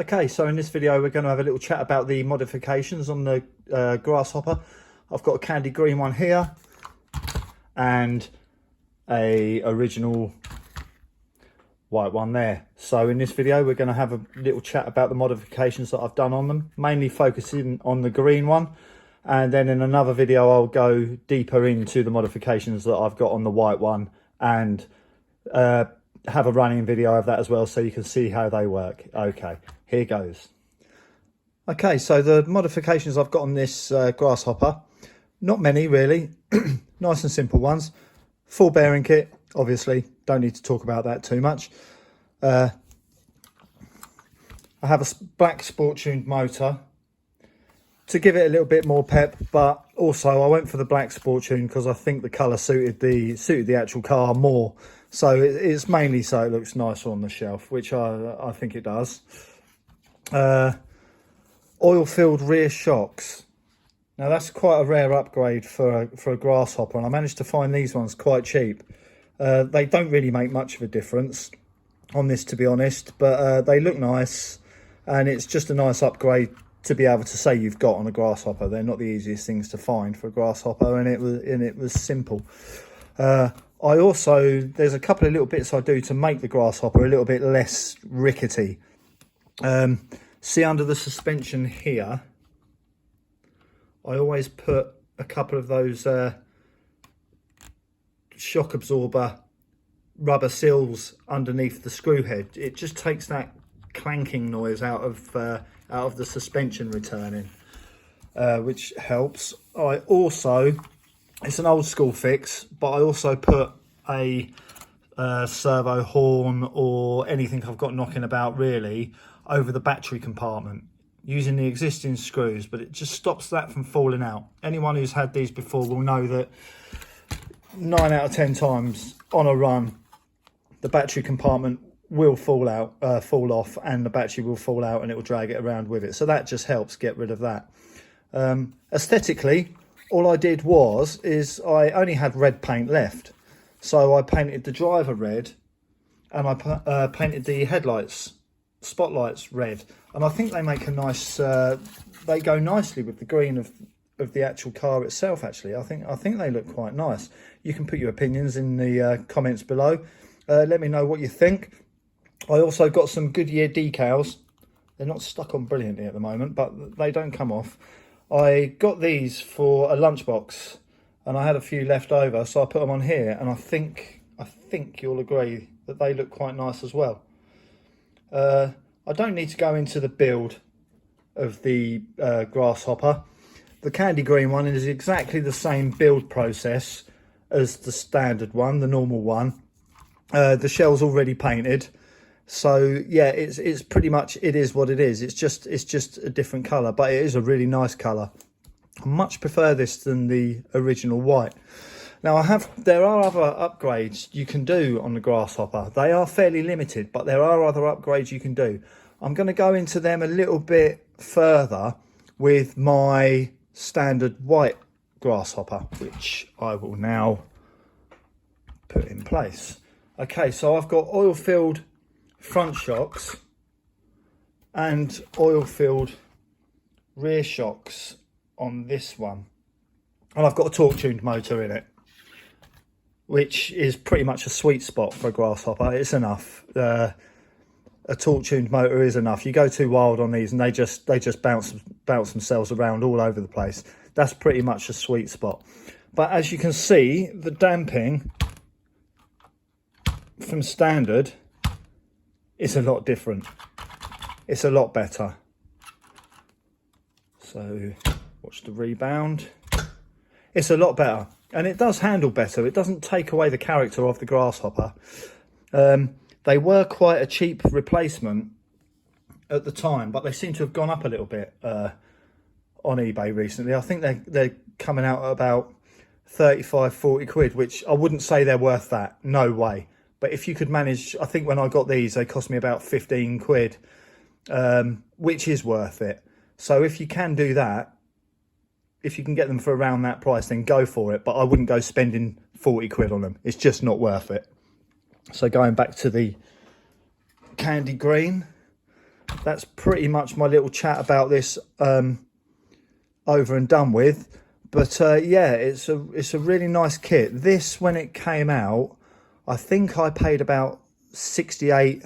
Okay, so in this video we're going to have a little chat about the modifications on the Grasshopper. I've got a candy green one here and a original white one there. So in this video we're going to have a little chat about the modifications that I've done on them, mainly focusing on the green one, and then in another video I'll go deeper into the modifications that I've got on the white one and have a running video of that as well, so you can see how they work. Okay, here goes. Okay, so the modifications I've got on this Grasshopper, not many really, nice and simple ones. Full bearing kit, obviously, don't need to talk about that too much. I have a black sport tuned motor to give it a little bit more pep, but also I went for the black sport tune because I think the colour suited the actual car more. So it's mainly so it looks nicer on the shelf, which I think it does. Oil-filled rear shocks. Now that's quite a rare upgrade for a Grasshopper, and I managed to find these ones quite cheap. They don't really make much of a difference on this, to be honest, but they look nice, and it's just a nice upgrade to be able to say you've got on a Grasshopper. They're not the easiest things to find for a Grasshopper, and it was simple. I also, there's a couple of little bits I do to make the Grasshopper a little bit less rickety. See, under the suspension here, I always put a couple of those shock absorber rubber seals underneath the screw head. It just takes that clanking noise out of the suspension returning, which helps. I also, it's an old school fix, but I also put a servo horn or anything I've got knocking about really over the battery compartment using the existing screws, but it just stops that from falling out. Anyone who's had these before will know that 9 out of 10 times on a run the battery compartment will fall off, and the battery will fall out and it will drag it around with it. So that just helps get rid of that. Aesthetically, all I did is I only had red paint left. So I painted the driver red, and I painted the headlights, spotlights red. And I think they make a nice, they go nicely with the green of the actual car itself, actually. I think they look quite nice. You can put your opinions in the comments below. Let me know what you think. I also got some Goodyear decals. They're not stuck on brilliantly at the moment, but they don't come off. I got these for a lunchbox, and I had a few left over, so I put them on here, and I think you'll agree that they look quite nice as well. I don't need to go into the build of the Grasshopper. The candy green one is exactly the same build process as the standard one, the normal one. The shell's already painted, so yeah, it's pretty much, it is what it is. It's just a different colour, but it is a really nice colour. I much prefer this than the original white. Now there are other upgrades you can do on the Grasshopper. They are fairly limited, but there are other upgrades you can do. I'm going to go into them a little bit further with my standard white Grasshopper, which I will now put in place. Okay, so I've got oil-filled front shocks and oil-filled rear shocks on this one, and I've got a torque-tuned motor in it, which is pretty much a sweet spot for a Grasshopper. It's enough. A torque-tuned motor is enough. You go too wild on these and they just bounce themselves around all over the place. That's pretty much a sweet spot. But as you can see, the damping from standard is a lot different. It's a lot better. So watch the rebound. It's a lot better, and it does handle better. It doesn't take away the character of the Grasshopper. They were quite a cheap replacement at the time, but they seem to have gone up a little bit on eBay recently. I think they're coming out at about 35-40 quid, which I wouldn't say they're worth that, no way. But if you could manage, I think when I got these, they cost me about 15 quid, which is worth it. So if you can do that, if you can get them for around that price, then go for it. But I wouldn't go spending 40 quid on them. It's just not worth it. So going back to the candy green, that's pretty much my little chat about this over and done with. But yeah, it's a really nice kit. This, when it came out, I think I paid about 68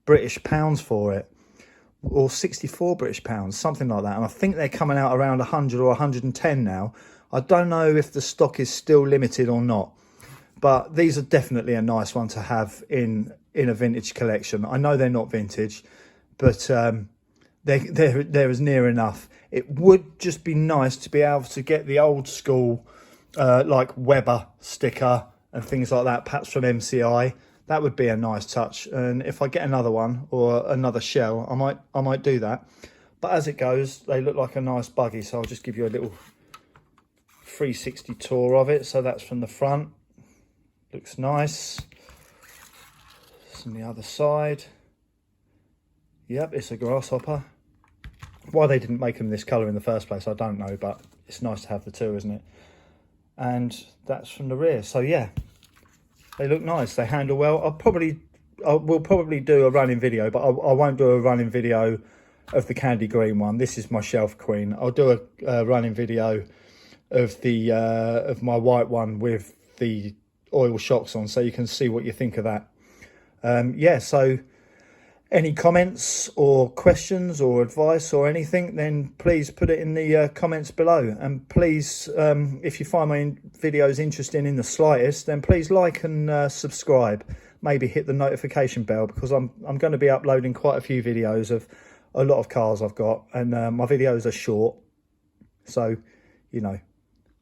British pounds for it, or 64 British pounds, something like that. And I think they're coming out around 100 or 110 now. I don't know if the stock is still limited or not, but these are definitely a nice one to have in a vintage collection. I know they're not vintage, but they're as near enough. It would just be nice to be able to get the old school like Weber sticker and things like that, perhaps from MCI. That would be a nice touch. And if I get another one or another shell, I might do that. But as it goes, they look like a nice buggy, so I'll just give you a little 360 tour of it. So that's from the front. Looks nice. From the other side. Yep, it's a Grasshopper. Why they didn't make them this colour in the first place, I don't know, but it's nice to have the two, isn't it? And that's from the rear. So yeah, they look nice. They handle well. We'll probably do a running video, but I won't do a running video of the candy green one. This is my Shelf Queen. I'll do a running video of the of my white one with the oil shocks on, so you can see what you think of that. Yeah, so any comments or questions or advice or anything, then please put it in the comments below. And please, if you find my videos interesting in the slightest, then please like and subscribe. Maybe hit the notification bell, because I'm going to be uploading quite a few videos of a lot of cars I've got, and my videos are short, so you know,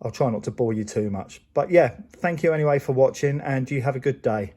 I'll try not to bore you too much. But yeah, thank you anyway for watching, and you have a good day.